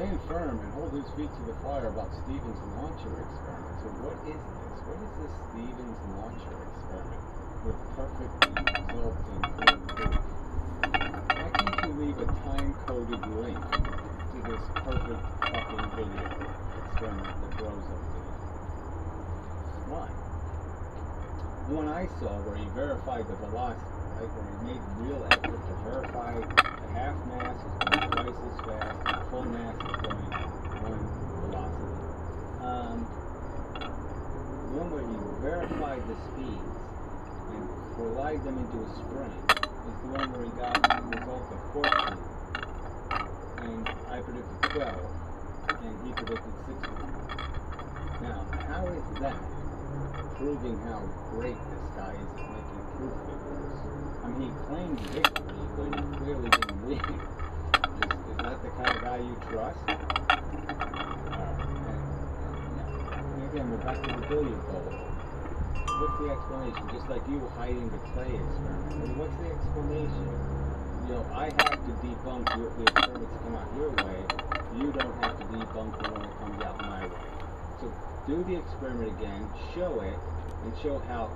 stand firm and hold his feet to the fire about Stevens' launcher experiment. So what is this? What is this Stevens launcher experiment with perfect resulting proof? Why can't you leave a time-coded link to this perfect fucking video experiment that blows up video? Why? The one I saw where he verified the velocity, right? Where he made real effort to verify the half mass is going twice as fast, and the full mass is going one velocity. The one where he verified the speeds and relied them into a spring is the one where he got the result of 14, and I predicted 12, and he predicted 16. Now, how is that proving how great this guy is at making proof figures? I mean, he claimed victory when he clearly didn't win. Is that the kind of guy you trust? And again, we're back to the billiard ball. What's the explanation? Just like you hiding the clay experiment. I mean, what's the explanation? You know, I have to debunk the experiments that come out your way. You don't have to debunk the one that comes out my way. So do the experiment again, show it, and show how